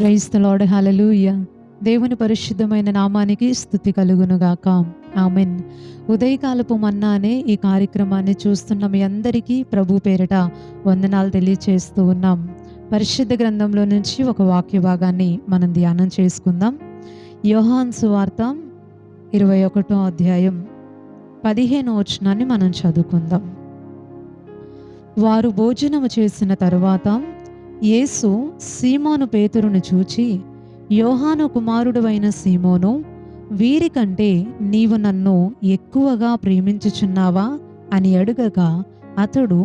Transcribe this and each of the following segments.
Praise the lord. హల్లెలూయా. దేవుని పరిశుద్ధమైన నామానికి స్తుతి కలుగునుగాక. ఆమెన్. ఉదయకాలపు మన్నానే ఈ కార్యక్రమాన్ని చూస్తున్న మీ అందరికీ ప్రభు పేరిట వందనాలు తెలియచేస్తూ ఉన్నాం. పరిశుద్ధ గ్రంథంలో నుంచి ఒక వాక్య భాగాన్ని మనం ధ్యానం చేసుకుందాం. యోహాను సువార్త 21వ అధ్యాయం 15వ వచనాన్ని మనం చదువుకుందాం. వారు భోజనము చేసిన తరువాత యేసు సీమోను పేతురును చూచి, యోహాను కుమారుడువైన సీమోను, వీరికంటే నీవు నన్ను ఎక్కువగా ప్రేమించుచున్నావా అని అడుగగా, అతడు,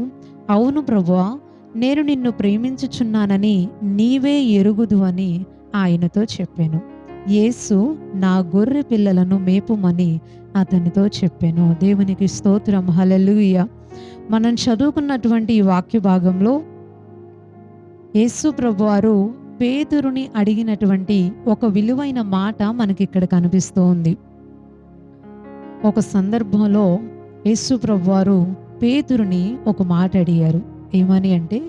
అవును ప్రభువా, నేను నిన్ను ప్రేమించుచున్నానని నీవే ఎరుగుదు అని ఆయనతో చెప్పాను. యేసు నా గొర్రె పిల్లలను మేపుమని అతనితో చెప్పాను. దేవునికి స్తోత్రం. హల్లెలూయా. మనం చదువుకున్నటువంటి ఈ వాక్య భాగంలో యేసు ప్రభువారు పేతురుని అడిగినటువంటి ఒక విలువైన మాట మనకి ఇక్కడ కనిపిస్తూ ఉంది. ఒక సందర్భంలో యేసు ప్రభువారు పేతురుని ఒక మాట అడిగారు. ఏమని అంటే,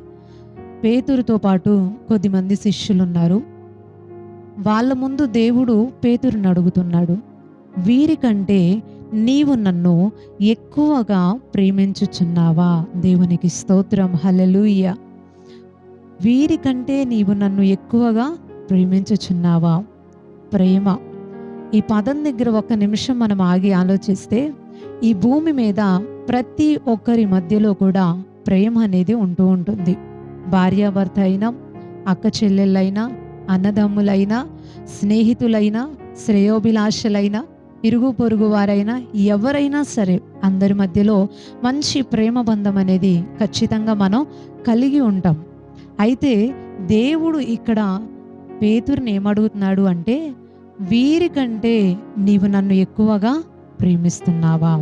పేతురుతో పాటు కొద్దిమంది శిష్యులు ఉన్నారు. వాళ్ళ ముందు దేవుడు పేతురుని అడుగుతున్నాడు, వీరికంటే నీవు నన్ను ఎక్కువగా ప్రేమించుచున్నావా? దేవునికి స్తోత్రం. హల్లెలూయా. వీరికంటే నీవు నన్ను ఎక్కువగా ప్రేమించుచున్నావా? ప్రేమ, ఈ పదం దగ్గర ఒక్క నిమిషం మనం ఆగి ఆలోచిస్తే, ఈ భూమి మీద ప్రతి ఒక్కరి మధ్యలో కూడా ప్రేమ అనేది ఉంటూ ఉంటుంది. భార్యాభర్త అయినా, అక్క చెల్లెళ్ళైనా, అన్నదమ్ములైనా, స్నేహితులైనా, శ్రేయోభిలాషలైనా, ఇరుగు పొరుగు వారైనా, ఎవరైనా సరే అందరి మధ్యలో మంచి ప్రేమ బంధం అనేది ఖచ్చితంగా మనం కలిగి ఉంటాం. అయితే దేవుడు ఇక్కడ పేతురుని ఏమడుగుతున్నాడు అంటే, వీరికంటే నీవు నన్ను ఎక్కువగా ప్రేమిస్తున్నావా?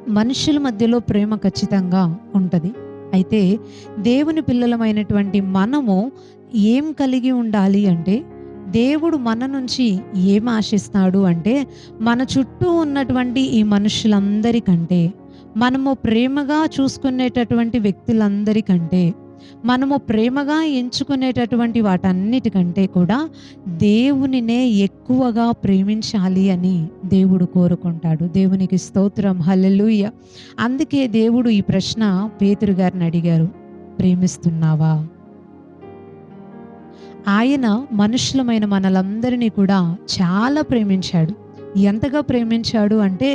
మనుషుల మధ్యలో ప్రేమ ఖచ్చితంగా ఉంటుంది. అయితే దేవుని పిల్లలమైనటువంటి మనము ఏం కలిగి ఉండాలి అంటే, దేవుడు మన నుంచి ఏం ఆశిస్తాడు అంటే, మన చుట్టూ ఉన్నటువంటి ఈ మనుషులందరికంటే, మనము ప్రేమగా చూసుకునేటటువంటి వ్యక్తులందరికంటే, మనము ప్రేమగా ఎంచుకునేటటువంటి వాటన్నిటికంటే కూడా దేవునినే ఎక్కువగా ప్రేమించాలి అని దేవుడు కోరుకుంటాడు. దేవునికి స్తోత్రం. హల్లెలూయా. అందుకే దేవుడు ఈ ప్రశ్న పేతురు గారిని అడిగారు, ప్రేమిస్తున్నావా? ఆయన మనుషులమైన మనలందరినీ కూడా చాలా ప్రేమించాడు. ఎంతగా ప్రేమించాడు అంటే,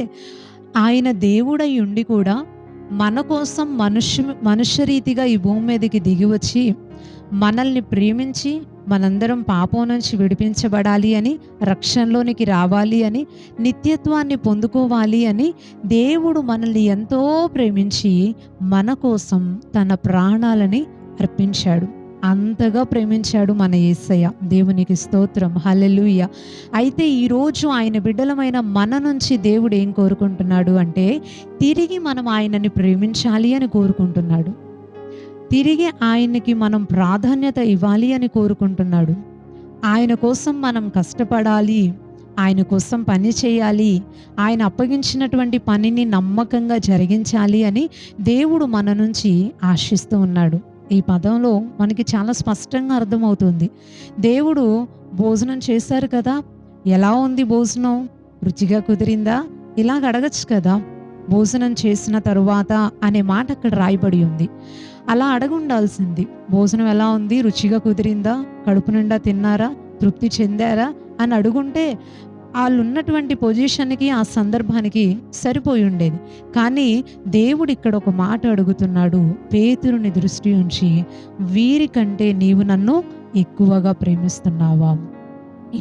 ఆయన దేవుడై ఉండి కూడా మన కోసం మనుష్య రీతిగా ఈ భూమి మీదకి దిగి వచ్చి మనల్ని ప్రేమించి, మనందరం పాపం నుంచి విడిపించబడాలి అని, రక్షణలోనికి రావాలి అని, నిత్యత్వాన్ని పొందుకోవాలి అని దేవుడు మనల్ని ఎంతో ప్రేమించి మన కోసం తన ప్రాణాలని అర్పించాడు. అంతగా ప్రేమించాడు మన యేసయ్య. దేవునికి స్తోత్రం. హల్లెలూయా. అయితే ఈరోజు ఆయన బిడ్డలమైన మన నుంచి దేవుడు ఏం కోరుకుంటున్నాడు అంటే, తిరిగి మనం ఆయనని ప్రేమించాలి అని కోరుకుంటున్నాడు. తిరిగి ఆయనకి మనం ప్రాధాన్యత ఇవ్వాలి అని కోరుకుంటున్నాడు. ఆయన కోసం మనం కష్టపడాలి, ఆయన కోసం పని చేయాలి, ఆయన అప్పగించినటువంటి పనిని నమ్మకంగా జరిగించాలి అని దేవుడు మన నుంచి ఆశిస్తూ ఉన్నాడు. ఈ పదంలో మనకి చాలా స్పష్టంగా అర్థమవుతుంది. దేవుడు భోజనం చేశారు కదా, ఎలా ఉంది భోజనం? రుచిగా కుదిరిందా? ఇలాగ అడగచ్చు కదా. భోజనం చేసిన తరువాత అనే మాట అక్కడ రాయబడి ఉంది. అలా అడగుండాల్సింది. భోజనం ఎలా ఉంది? రుచిగా కుదిరిందా? కడుపు నిండా తిన్నారా? తృప్తి చెందారా అని అడుగుంటే వాళ్ళు ఉన్నటువంటి పొజిషన్కి, ఆ సందర్భానికి సరిపోయి ఉండేది. కానీ దేవుడు ఇక్కడ ఒక మాట అడుగుతున్నాడు, పేతురుని దృష్టి ఉంచి, వీరికంటే నీవు నన్ను ఎక్కువగా ప్రేమిస్తున్నావా?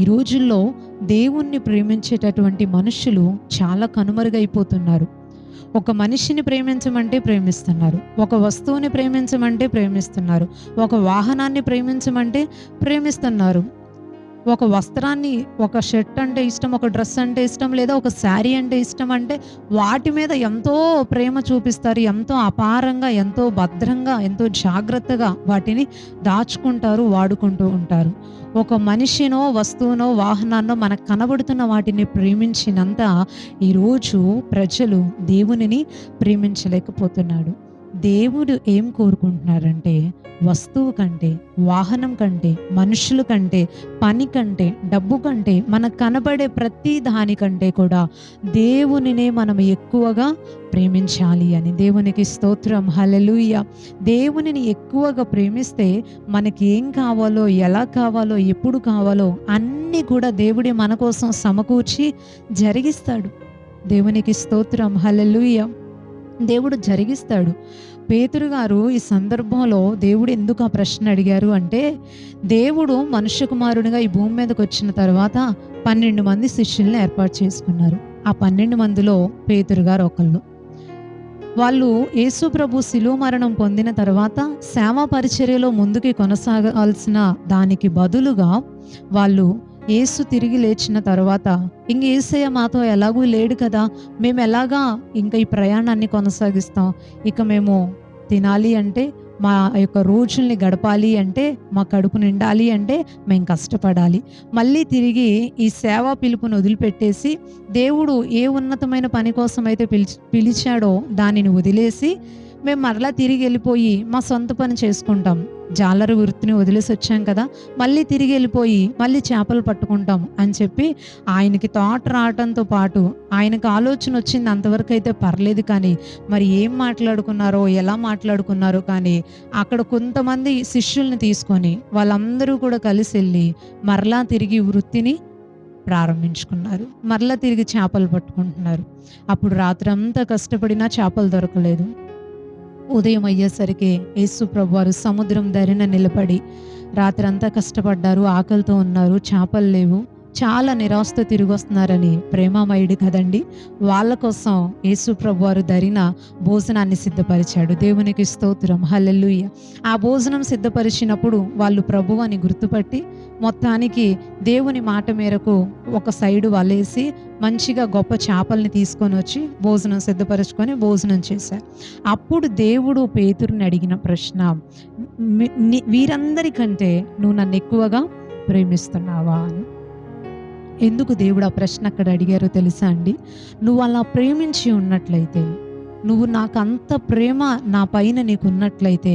ఈ రోజుల్లో దేవుణ్ణి ప్రేమించేటటువంటి మనుషులు చాలా కనుమరుగైపోతున్నారు. ఒక మనిషిని ప్రేమించమంటే ప్రేమిస్తున్నారు, ఒక వస్తువుని ప్రేమించమంటే ప్రేమిస్తున్నారు, ఒక వాహనాన్ని ప్రేమించమంటే ప్రేమిస్తున్నారు, ఒక వస్త్రాన్ని, ఒక షర్ట్ అంటే ఇష్టం, ఒక డ్రెస్ అంటే ఇష్టం, లేదా ఒక శారీ అంటే ఇష్టం అంటే వాటి మీద ఎంతో ప్రేమ చూపిస్తారు. ఎంతో అపారంగా, ఎంతో భద్రంగా, ఎంతో జాగ్రత్తగా వాటిని దాచుకుంటారు, వాడుకుంటూ ఉంటారు. ఒక మనిషినో, వస్తువునో, వాహనాన్నో మనకు కనబడుతున్న వాటిని ప్రేమించినంత ఈరోజు ప్రజలు దేవునిని ప్రేమించలేకపోతున్నాడు. దేవుడు ఏం కోరుకుంటున్నారంటే, వస్తువు కంటే, వాహనం కంటే, మనుషుల కంటే, పని కంటే, డబ్బు కంటే, మనకు కనబడే ప్రతి దానికంటే కూడా దేవునినే మనం ఎక్కువగా ప్రేమించాలి అని. దేవునికి స్తోత్రం, హల్లెలూయా. దేవునిని ఎక్కువగా ప్రేమిస్తే మనకి ఏం కావాలో, ఎలా కావాలో, ఎప్పుడు కావాలో అన్నీ కూడా దేవుడే మన కోసం సమకూర్చి జరిగిస్తాడు. దేవునికి స్తోత్రం, హల్లెలూయా. దేవుడు జరిగిస్తాడు. పేతురు గారు ఈ సందర్భంలో దేవుడు ఎందుకు ఆ ప్రశ్న అడిగారు అంటే, దేవుడు మనుష్య కుమారునిగా ఈ భూమి మీదకి వచ్చిన తర్వాత 12 మంది శిష్యుల్ని ఏర్పాటు చేసుకున్నారు. ఆ 12 మందిలో పేతురు గారు ఒకళ్ళు. వాళ్ళు యేసు ప్రభు శిలువ మరణం పొందిన తర్వాత సేవ పరిచర్యలో ముందుకి కొనసాగాల్సిన దానికి బదులుగా వాళ్ళు యేసు తిరిగి లేచిన తర్వాత ఇంక యేసయ్య మాతో ఎలాగూ లేడు కదా, మేము ఎలాగా ఇంకా ఈ ప్రయాణాన్ని కొనసాగిస్తాం, ఇక మేము తినాలి అంటే, మా యొక్క రోజుల్ని గడపాలి అంటే, మా కడుపు నిండాలి అంటే మేము కష్టపడాలి. మళ్ళీ తిరిగి ఈ సేవా పిలుపుని వదిలిపెట్టేసి దేవుడు ఏ ఉన్నతమైన పని కోసం అయితే పిలిచాడో దానిని వదిలేసి మేము మరలా తిరిగి వెళ్ళిపోయి మా సొంత పని చేసుకుంటాం. జాలరు వృత్తిని వదిలేసి వచ్చాం కదా, మళ్ళీ తిరిగి వెళ్ళిపోయి మళ్ళీ చేపలు పట్టుకుంటాం అని చెప్పి ఆయనకి థాట్ రావడంతో పాటు ఆయనకు ఆలోచన వచ్చింది అంతవరకు అయితే పర్లేదు. కానీ మరి ఏం మాట్లాడుకున్నారో, ఎలా మాట్లాడుకున్నారో కానీ అక్కడ కొంతమంది శిష్యుల్ని తీసుకొని వాళ్ళందరూ కూడా కలిసి వెళ్ళి మరలా తిరిగి వృత్తిని ప్రారంభించుకున్నారు. మరలా తిరిగి చేపలు పట్టుకుంటున్నారు. అప్పుడు రాత్రంతా కష్టపడినా చేపలు దొరకలేదు. ఉదయం అయ్యేసరికి యేసు ప్రభువారు సముద్రం దరిన నిలబడి రాత్రంతా కష్టపడ్డారు, ఆకలితో ఉన్నారు, చేపలు లేవు, చాలా నిరాశతో తిరిగి వస్తున్నారని ప్రేమామయుడు కదండి, వాళ్ళ కోసం యేసు ప్రభువారు దరిన భోజనాన్ని సిద్ధపరిచాడు. దేవునికి స్తోత్రం, హల్లెలూయా. ఆ భోజనం సిద్ధపరిచినప్పుడు వాళ్ళు ప్రభువు అని గుర్తుపట్టి మొత్తానికి దేవుని మాట మేరకు ఒక సైడు వలేసి మంచిగా గొప్ప చేపల్ని తీసుకొని వచ్చి భోజనం సిద్ధపరచుకొని భోజనం చేశారు. అప్పుడు దేవుడు పేతురుని అడిగిన ప్రశ్న, వీరందరికంటే నువ్వు నన్ను ఎక్కువగా ప్రేమిస్తున్నావా అని. ఎందుకు దేవుడు ఆ ప్రశ్న అక్కడ అడిగారో తెలుసా అండి? నువ్వు అలా ప్రేమించి ఉన్నట్లయితే, నువ్వు నాకు అంత ప్రేమ నా పైన నీకు ఉన్నట్లయితే,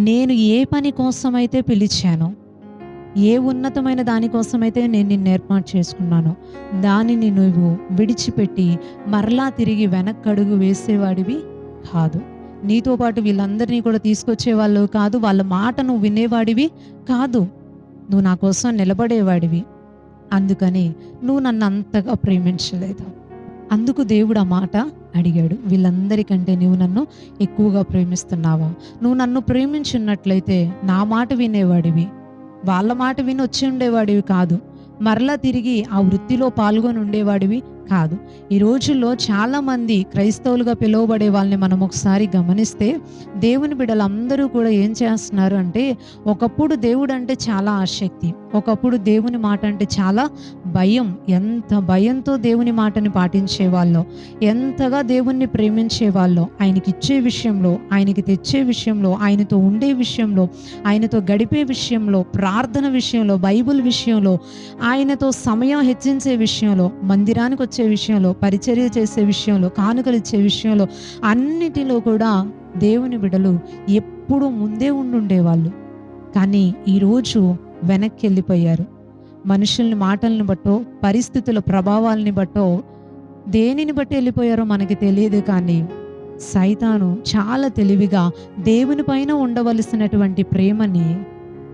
నేను ఏ పని కోసమైతే పిలిచానో, ఏ ఉన్నతమైన దానికోసమైతే నేను నిన్ను ఏర్పాటు చేసుకున్నానో దానిని నువ్వు విడిచిపెట్టి మరలా తిరిగి వెనక్కడుగు వేసేవాడివి కాదు. నీతో పాటు వీళ్ళందరినీ కూడా తీసుకొచ్చేవాళ్ళు కాదు, వాళ్ళ మాట నువ్వు వినేవాడివి కాదు. నువ్వు నా కోసం నిలబడేవాడివి. అందుకని నువ్వు నన్ను అంతగా ప్రేమించలేదు. అందుకు దేవుడు ఆ మాట అడిగాడు, వీళ్ళందరికంటే నువ్వు నన్ను ఎక్కువగా ప్రేమిస్తున్నావా? నువ్వు నన్ను ప్రేమించున్నట్లయితే నా మాట వినేవాడివి, వాళ్ళ మాట విని వచ్చి ఉండేవాడివి కాదు, మరలా తిరిగి ఆ వృత్తిలో పాల్గొని ఉండేవాడివి కాదు. ఈ రోజుల్లో చాలామంది క్రైస్తవులుగా పిలువబడే వాళ్ళని మనం ఒకసారి గమనిస్తే దేవుని బిడ్డలందరూ కూడా ఏం చేస్తున్నారు అంటే, ఒకప్పుడు దేవుడు అంటే చాలా ఆసక్తి, ఒకప్పుడు దేవుని మాట అంటే చాలా భయం. ఎంత భయంతో దేవుని మాటని పాటించేవాళ్ళో, ఎంతగా దేవుణ్ణి ప్రేమించేవాళ్ళో, ఆయనకి ఇచ్చే విషయంలో, ఆయనకి తెచ్చే విషయంలో, ఆయనతో ఉండే విషయంలో, ఆయనతో గడిపే విషయంలో, ప్రార్థన విషయంలో, బైబిల్ విషయంలో, ఆయనతో సమయం హెచ్చించే విషయంలో, మందిరానికి వచ్చే విషయంలో, పరిచర్య చేసే విషయంలో, కానుకలు ఇచ్చే విషయంలో, అన్నిటిలో కూడా దేవుని బిడ్డలు ఎప్పుడూ ముందే ఉండుండేవాళ్ళు. కానీ ఈరోజు వెనక్కి వెళ్ళిపోయారు. మనుషుల్ని మాటల్ని బట్టో, పరిస్థితుల ప్రభావాలని బట్టో, దేనిని బట్టి వెళ్ళిపోయారో మనకి తెలియదు. కానీ సైతాను చాలా తెలివిగా దేవుని పైన ఉండవలసినటువంటి ప్రేమని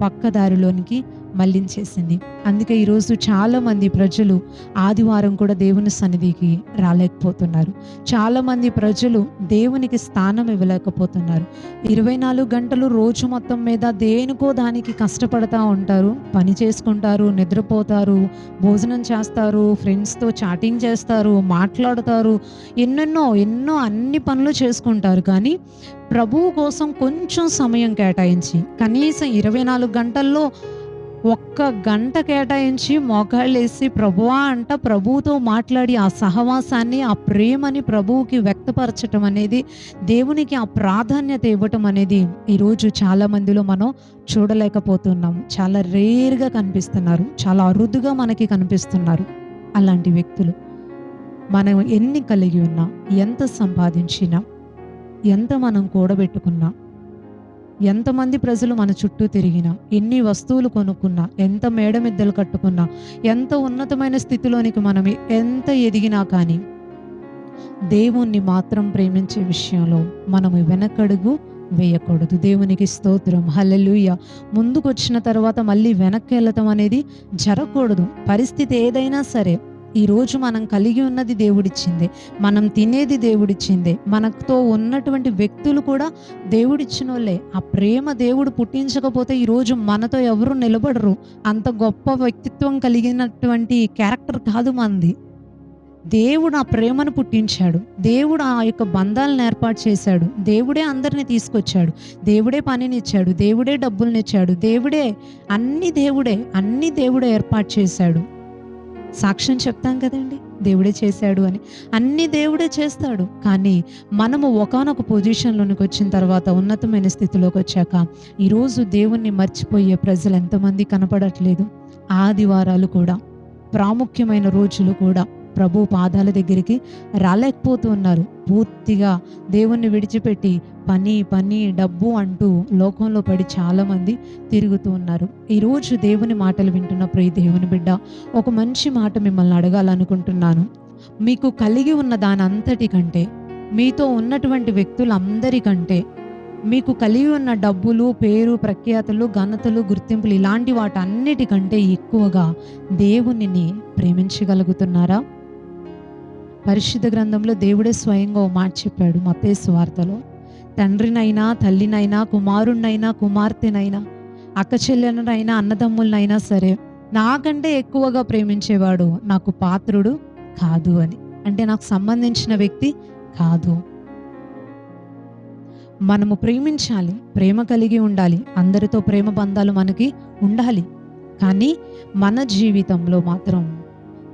పక్కదారిలోనికి మళ్లించేసింది. అందుకే ఈరోజు చాలామంది ప్రజలు ఆదివారం కూడా దేవుని సన్నిధికి రాలేకపోతున్నారు. చాలామంది ప్రజలు దేవునికి స్థానం ఇవ్వలేకపోతున్నారు. 24 గంటలు రోజు మొత్తం మీద దేనికో దానికి కష్టపడతా ఉంటారు, పని చేసుకుంటారు, నిద్రపోతారు, భోజనం చేస్తారు, ఫ్రెండ్స్తో చాటింగ్ చేస్తారు, మాట్లాడతారు, ఎన్నో అన్ని పనులు చేసుకుంటారు. కానీ ప్రభువు కోసం కొంచెం సమయం కేటాయించి, కనీసం 24 గంటల్లో 1 గంట కేటాయించి మోకాళ్ళేసి ప్రభువా అంట ప్రభువుతో మాట్లాడి ఆ సహవాసాన్ని, ఆ ప్రేమని ప్రభువుకి వ్యక్తపరచటం అనేది, దేవునికి ఆ ప్రాధాన్యత ఇవ్వటం అనేది ఈరోజు చాలా మందిలో మనం చూడలేకపోతున్నాం. చాలా రేర్గా కనిపిస్తున్నారు, చాలా అరుదుగా మనకి కనిపిస్తున్నారు అలాంటి వ్యక్తులు. మనం ఎన్ని కలిగి ఉన్నా, ఎంత సంపాదించినా, ఎంత మనం కూడబెట్టుకున్నా, ఎంతమంది ప్రజలు మన చుట్టూ తిరిగినా, ఎన్ని వస్తువులు కొనుక్కున్నా, ఎంత మేడమిద్దెలు కట్టుకున్నా, ఎంత ఉన్నతమైన స్థితిలోనికి మనం ఎంత ఎదిగినా కానీ దేవుణ్ణి మాత్రం ప్రేమించే విషయంలో మనము వెనకడుగు వేయకూడదు. దేవునికి స్తోత్రం, హల్లెలూయా. ముందుకొచ్చిన తర్వాత మళ్ళీ వెనక్కి వెళ్ళటం అనేది జరగకూడదు. పరిస్థితి ఏదైనా సరే, ఈరోజు మనం కలిగి ఉన్నది దేవుడిచ్చిందే, మనం తినేది దేవుడిచ్చిందే, మనతో ఉన్నటువంటి వ్యక్తులు కూడా దేవుడిచ్చినోళ్ళే. ఆ ప్రేమ దేవుడు పుట్టించకపోతే ఈరోజు మనతో ఎవరు నిలబడరు. అంత గొప్ప వ్యక్తిత్వం కలిగినటువంటి క్యారెక్టర్ కాదు మనది. దేవుడు ఆ ప్రేమను పుట్టించాడు. దేవుడు ఆ యొక్క బంధాలను ఏర్పాటు చేశాడు. దేవుడే అందరిని తీసుకొచ్చాడు. దేవుడే పనినిచ్చాడు. దేవుడే డబ్బులనిచ్చాడు. అన్ని దేవుడే ఏర్పాటు చేశాడు. సాక్ష్యం చెప్తాం కదండి, దేవుడే చేశాడు అని. అన్ని దేవుడే చేస్తాడు. కానీ మనము ఒకానొక పొజిషన్లోనికి వచ్చిన తర్వాత, ఉన్నతమైన స్థితిలోకి వచ్చాక ఈరోజు దేవుణ్ణి మర్చిపోయే ప్రజలు ఎంతమంది కనపడట్లేదు. ఆదివారాలు కూడా, ప్రాముఖ్యమైన రోజులు కూడా ప్రభు పాదాల దగ్గరికి రాలేకపోతూ ఉన్నారు. పూర్తిగా దేవుణ్ణి విడిచిపెట్టి పని డబ్బు అంటూ లోకంలో పడి చాలామంది తిరుగుతూ ఉన్నారు. ఈరోజు దేవుని మాటలు వింటున్న ప్రియ దేవుని బిడ్డ, ఒక మంచి మాట మిమ్మల్ని అడగాలనుకుంటున్నాను. మీకు కలిగి ఉన్న దాని అంతటికంటే, మీతో ఉన్నటువంటి వ్యక్తులందరికంటే, మీకు కలిగి ఉన్న డబ్బులు, పేరు, ప్రఖ్యాతులు, ఘనతలు, గుర్తింపులు ఇలాంటి వాటన్నిటికంటే ఎక్కువగా దేవునిని ప్రేమించగలుగుతున్నారా? పరిశుద్ధ గ్రంథంలో దేవుడే స్వయంగా ఓ మాట చెప్పాడు మత్తయి సువార్తలో. తండ్రినైనా, తల్లినైనా, కుమారుణ్ణైనా, కుమార్తెనైనా, అక్క చెల్లెలనైనా, అన్నదమ్ములనైనా సరే నాకంటే ఎక్కువగా ప్రేమించేవాడు నాకు పాత్రుడు కాదు అని. అంటే నాకు సంబంధించిన వ్యక్తి కాదు. మనము ప్రేమించాలి, ప్రేమ కలిగి ఉండాలి, అందరితో ప్రేమ బంధాలు మనకి ఉండాలి. కానీ మన జీవితంలో మాత్రం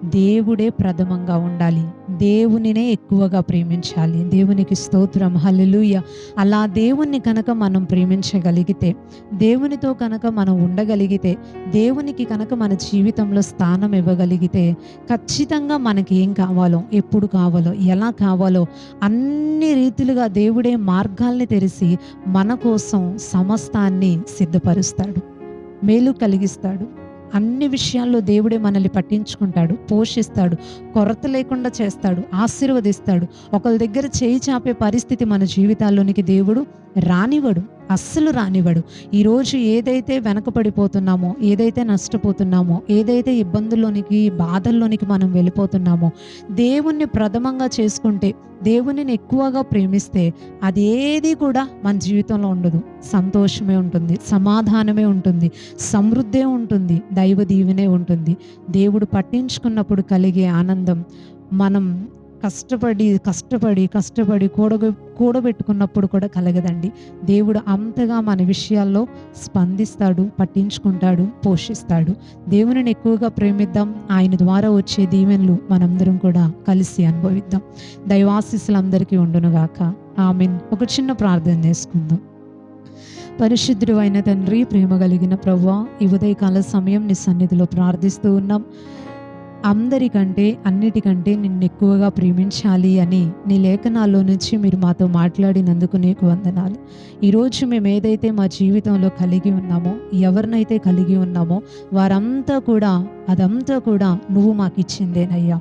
దేవుడే ప్రథమంగా ఉండాలి. దేవునినే ఎక్కువగా ప్రేమించాలి. దేవునికి స్తోత్రం, హల్లెలూయా. అలా దేవుణ్ణి కనుక మనం ప్రేమించగలిగితే, దేవునితో కనుక మనం ఉండగలిగితే, దేవునికి కనుక మన జీవితంలో స్థానం ఇవ్వగలిగితే, ఖచ్చితంగా మనకి ఏం కావాలో, ఎప్పుడు కావాలో, ఎలా కావాలో అన్ని రీతిలుగా దేవుడే మార్గాల్ని తెరిచి మన కోసం సమస్తాన్ని సిద్ధపరుస్తాడు, మేలు కలిగిస్తాడు. అన్ని విషయాల్లో దేవుడే మనల్ని పట్టించుకుంటాడు, పోషిస్తాడు, కొరత లేకుండా చేస్తాడు, ఆశీర్వదిస్తాడు. ఒకరి దగ్గర చేయి చాపే పరిస్థితి మన జీవితాల్లోనికి దేవుడు రానివ్వడు, అస్సలు రానివ్వడు. ఈరోజు ఏదైతే వెనకపడిపోతున్నామో, ఏదైతే నష్టపోతున్నామో, ఏదైతే ఇబ్బందుల్లోనికి, బాధల్లోనికి మనం వెళ్ళిపోతున్నామో, దేవుణ్ణి ప్రథమంగా చేసుకుంటే, దేవునిని ఎక్కువగా ప్రేమిస్తే అదేది కూడా మన జీవితంలో ఉండదు. సంతోషమే ఉంటుంది, సమాధానమే ఉంటుంది, సమృద్ధే ఉంటుంది, దైవ దీవెనే ఉంటుంది. దేవుడు పట్టించుకున్నప్పుడు కలిగే ఆనందం మనం కష్టపడి కూడబెట్టుకున్నప్పుడు కూడా కలగదండి. దేవుడు అంతగా మన విషయాల్లో స్పందిస్తాడు, పట్టించుకుంటాడు, పోషిస్తాడు. దేవునిని ఎక్కువగా ప్రేమిద్దాం. ఆయన ద్వారా వచ్చే దీవెనలు మనందరం కూడా కలిసి అనుభవిద్దాం. దైవాశీస్సులు అందరికీ ఉండునుగాక. ఆమేన్. ఒక చిన్న ప్రార్థన చేసుకుందాం. పరిశుద్ధుడు అయిన తండ్రి, ప్రేమ కలిగిన ప్రభువా, ఈ ఉదయకాల సమయం నీ సన్నిధిలో ప్రార్థిస్తూ ఉన్నాం. అందరికంటే, అన్నిటికంటే నిన్ను ఎక్కువగా ప్రేమించాలి అని నీ లేఖనాల్లో నుంచి మీరు మాతో మాట్లాడినందుకు నీకు వందనాలు. ఈరోజు మేము ఏదైతే మా జీవితంలో కలిగి ఉన్నామో, ఎవరినైతే కలిగి ఉన్నామో అదంతా కూడా నువ్వు మాకు ఇచ్చిందేనయ్యా.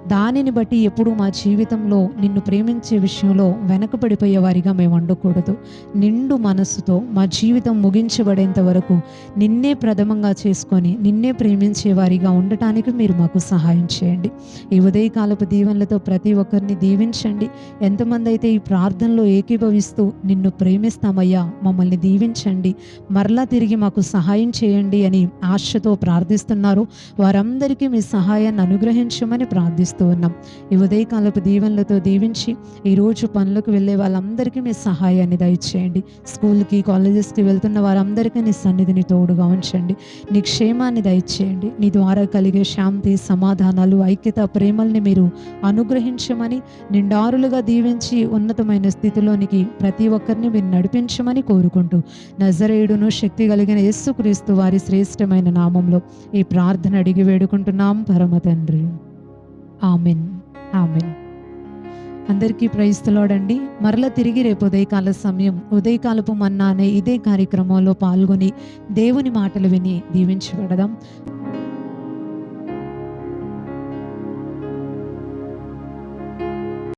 దానిని బట్టి ఎప్పుడు మా జీవితంలో నిన్ను ప్రేమించే విషయంలో వెనకబడిపోయే వారిగా మేము ఉండకూడదు. నిండు మనస్సుతో మా జీవితం ముగించబడేంత వరకు నిన్నే ప్రథమంగా చేసుకొని నిన్నే ప్రేమించే వారిగా ఉండటానికి మీరు మాకు సహాయం చేయండి. ఈ ఉదయకాలపు దీవెనలతో ప్రతి ఒక్కరిని దీవించండి. ఎంతమంది అయితే ఈ ప్రార్థనలో ఏకీభవిస్తూ నిన్ను ప్రేమిస్తామయ్యా, మమ్మల్ని దీవించండి, మరలా తిరిగి మాకు సహాయం చేయండి అని ఆశతో ప్రార్థిస్తున్నారు, వారందరికీ మీ సహాయాన్ని అనుగ్రహించమని ప్రార్థిస్తున్నాం. ఈ ఉదయకాలపు దీవెనలతో దీవించి ఈరోజు పనులకు వెళ్ళే వాళ్ళందరికీ మీ సహాయాన్ని దయచేయండి. స్కూల్కి, కాలేజెస్కి వెళ్తున్న వారందరికీ నీ సన్నిధిని తోడుగా ఉంచండి. నీ క్షేమాన్ని దయచేయండి. నీ ద్వారా కలిగే శాంతి, సమాధానాలు, ఐక్యత, ప్రేమల్ని మీరు అనుగ్రహించమని, నిండారులుగా దీవించి ఉన్నతమైన స్థితిలోనికి ప్రతి ఒక్కరిని మీరు నడిపించమని కోరుకుంటూ, నజరేయుడును శక్తి కలిగిన యేసుక్రీస్తు వారి శ్రేష్టమైన నామంలో ఈ ప్రార్థన అడిగి వేడుకుంటున్నాం పరమ తండ్రి. ఆమెన్. ఆమెన్. అందరికీ ప్రైజ్ ది లార్డ్ అండి. మరలా తిరిగి రేపు ఉదయకాల సమయం ఉదయకాలపు మన్నా అనే ఇదే కార్యక్రమంలో పాల్గొని దేవుని మాటలు విని దీవించబడదాం.